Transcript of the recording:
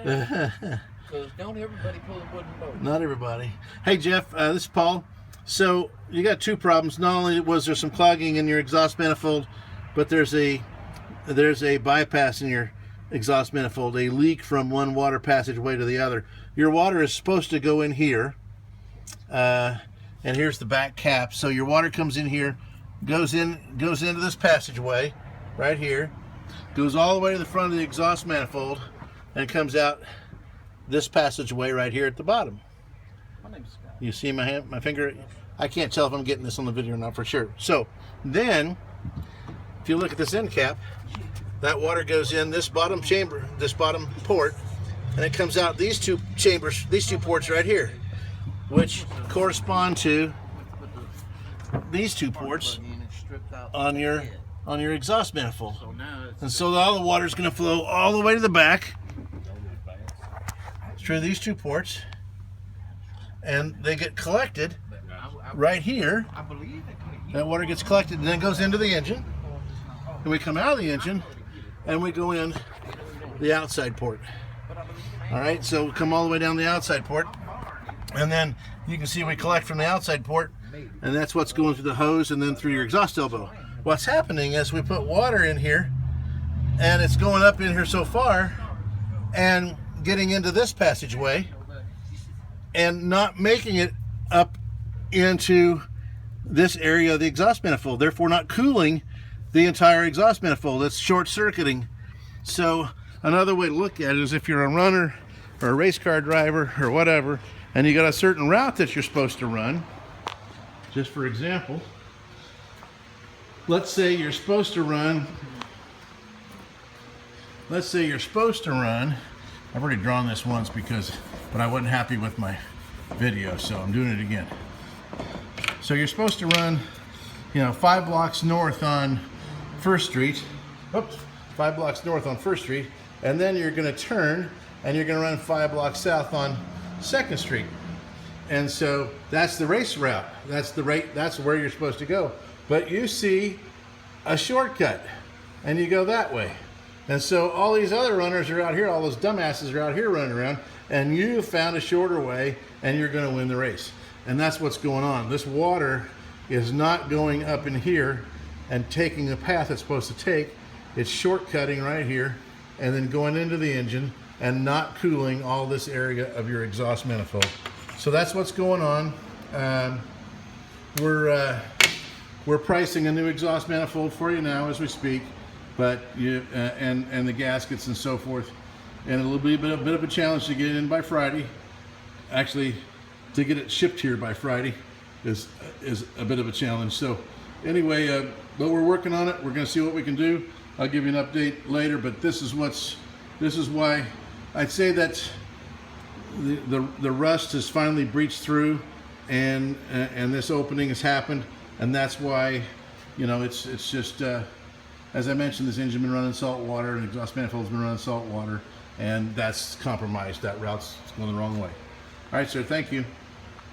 there. Because don't everybody pull a wooden boat. Not everybody. Hey Jeff, this is Paul. So you got two problems. Not only was there some clogging in your exhaust manifold, but there's a bypass in your exhaust manifold, a leak from one water passageway to the other. Your water is supposed to go in here, and here's the back cap. So your water comes in here, goes into this passageway right here, goes all the way to the front of the exhaust manifold, and comes out this passageway right here at the bottom. My name's Scott. You see my hand, my finger? I can't tell if I'm getting this on the video or not for sure. So then, if you look at this end cap, that water goes in this bottom chamber, this bottom port, and it comes out these two chambers, these two ports right here, which correspond to these two ports on your exhaust manifold. And so all the water is going to flow all the way to the back through these two ports, and they get collected right here. That water gets collected and then goes into the engine, and we come out of the engine and we go in the outside port. All right, so we come all the way down the outside port, and then you can see we collect from the outside port, and that's what's going through the hose and then through your exhaust elbow. What's happening is we put water in here, and it's going up in here so far and getting into this passageway and not making it up into this area of the exhaust manifold, therefore not cooling the entire exhaust manifold. It's short-circuiting. So another way to look at it is if you're a runner or a race car driver or whatever, and you got a certain route that you're supposed to run, just for example, let's say you're supposed to run, I've already drawn this once but I wasn't happy with my video, so I'm doing it again. So you're supposed to run, 5 blocks north on First Street. Oops, 5 blocks north on First Street, and then you're going to turn and you're going to run 5 blocks south on Second Street. And so that's the race route. That's where you're supposed to go. But you see a shortcut, and you go that way. And so all these other runners are out here, all those dumbasses are out here running around, and you found a shorter way, and you're going to win the race. And that's what's going on. This water is not going up in here and taking the path it's supposed to take. It's shortcutting right here and then going into the engine and not cooling all this area of your exhaust manifold. So that's what's going on. We're pricing a new exhaust manifold for you now as we speak, but and the gaskets and so forth, and it'll be a bit of a challenge to get it in by Friday. Actually, to get it shipped here by Friday is a bit of a challenge. So anyway, but we're working on it. We're going to see what we can do. I'll give you an update later, but this is why I'd say that the rust has finally breached through, and this opening has happened, and that's why, it's just as I mentioned, this engine been running salt water, and exhaust manifold's been running salt water, and that's compromised. That route's going the wrong way. All right, sir. Thank you.